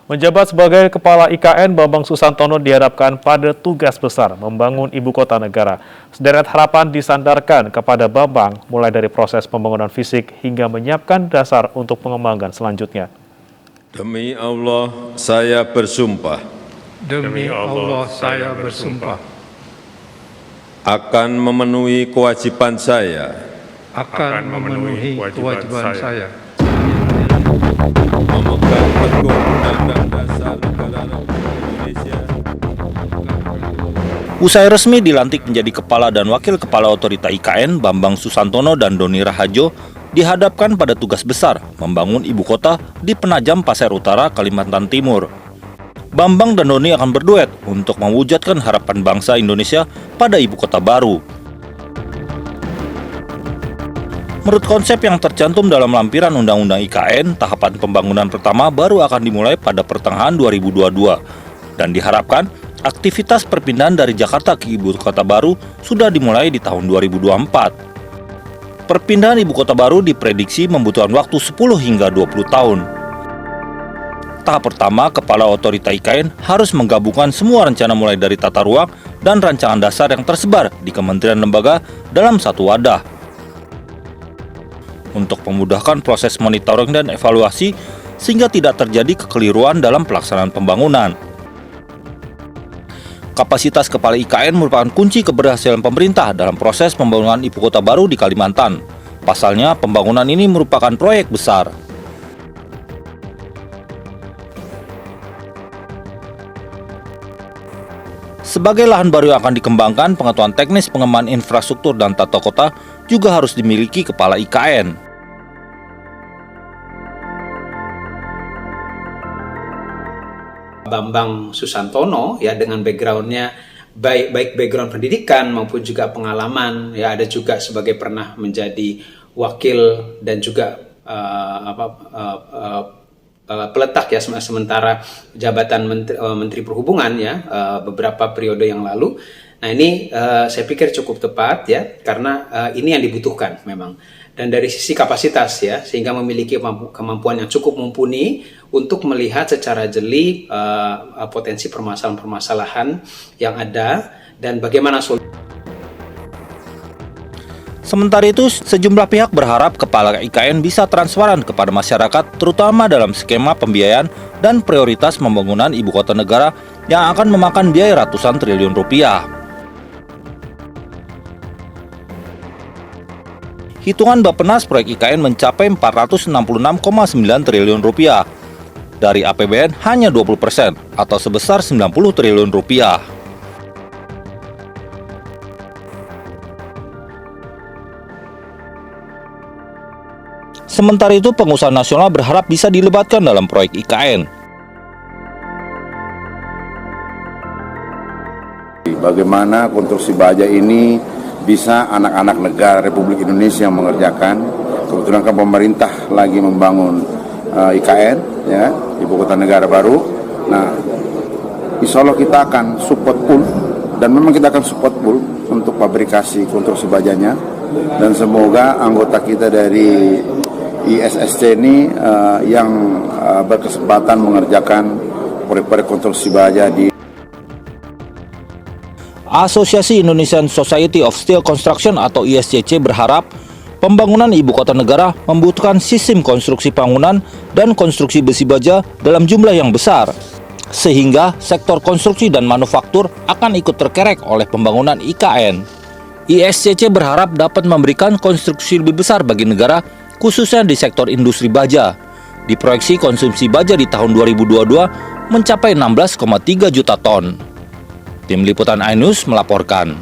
Menjabat sebagai Kepala IKN, Bambang Susantono diharapkan pada tugas besar membangun ibu kota negara. Sederet harapan disandarkan kepada Bambang, mulai dari proses pembangunan fisik hingga menyiapkan dasar untuk pengembangan selanjutnya. Demi Allah, saya bersumpah. Demi Allah, saya bersumpah. Akan memenuhi kewajiban saya. Akan memenuhi kewajiban saya. Memegang teguh Undang-Undang Dasar Negara Republik Indonesia. Usai resmi dilantik menjadi Kepala dan Wakil Kepala Otorita IKN, Bambang Susantono dan Doni Rahajo dihadapkan pada tugas besar membangun ibu kota di Penajam Pasir Utara, Kalimantan Timur. Bambang dan Doni akan berduet untuk mewujudkan harapan bangsa Indonesia pada ibu kota baru. Menurut konsep yang tercantum dalam lampiran Undang-Undang IKN, tahapan pembangunan pertama baru akan dimulai pada pertengahan 2022 dan diharapkan aktivitas perpindahan dari Jakarta ke ibu kota baru sudah dimulai di tahun 2024. Perpindahan ibu kota baru diprediksi membutuhkan waktu 10 hingga 20 tahun. Tahap pertama, Kepala Otorita IKN harus menggabungkan semua rencana mulai dari tata ruang dan rancangan dasar yang tersebar di kementerian lembaga dalam satu wadah. Untuk memudahkan proses monitoring dan evaluasi sehingga tidak terjadi kekeliruan dalam pelaksanaan pembangunan. Kapasitas Kepala IKN merupakan kunci keberhasilan pemerintah dalam proses pembangunan ibu kota baru di Kalimantan. Pasalnya, pembangunan ini merupakan proyek besar. Sebagai lahan baru yang akan dikembangkan, pengetahuan teknis pengembangan infrastruktur dan tata kota juga harus dimiliki Kepala IKN. Bambang Susantono ya dengan backgroundnya baik background pendidikan maupun juga pengalaman ya, ada juga sebagai pernah menjadi wakil dan juga peletak ya sementara jabatan Menteri Perhubungan ya beberapa periode yang lalu. Nah ini saya pikir cukup tepat ya karena ini yang dibutuhkan memang. Dan dari sisi kapasitas ya, sehingga memiliki kemampuan yang cukup mumpuni untuk melihat secara jeli potensi permasalahan-permasalahan yang ada dan bagaimana solusi. Sementara itu, sejumlah pihak berharap Kepala IKN bisa transparan kepada masyarakat, terutama dalam skema pembiayaan dan prioritas pembangunan ibu kota negara yang akan memakan biaya ratusan triliun rupiah. Hitungan Bappenas proyek IKN mencapai 466,9 triliun rupiah. Dari APBN hanya 20% atau sebesar 90 triliun rupiah. Sementara itu, pengusaha nasional berharap bisa dilibatkan dalam proyek IKN. Bagaimana konstruksi baja ini bisa anak-anak negara Republik Indonesia yang mengerjakan. Kebetulan kan pemerintah lagi membangun IKN, ya, ibu kota negara baru. Nah, insya Allah kita akan support full, dan memang kita akan support full untuk fabrikasi konstruksi bajanya. Dan semoga anggota kita dari ISSC ini yang berkesempatan mengerjakan proyek-proyek konstruksi baja di Asosiasi Indonesian Society of Steel Construction atau ISCC berharap pembangunan ibu kota negara membutuhkan sistem konstruksi bangunan dan konstruksi besi baja dalam jumlah yang besar, sehingga sektor konstruksi dan manufaktur akan ikut terkerek oleh pembangunan IKN. ISCC berharap dapat memberikan konstruksi lebih besar bagi negara, khususnya di sektor industri baja. Diproyeksi konsumsi baja di tahun 2022 mencapai 16,3 juta ton. Tim Liputan iNews melaporkan.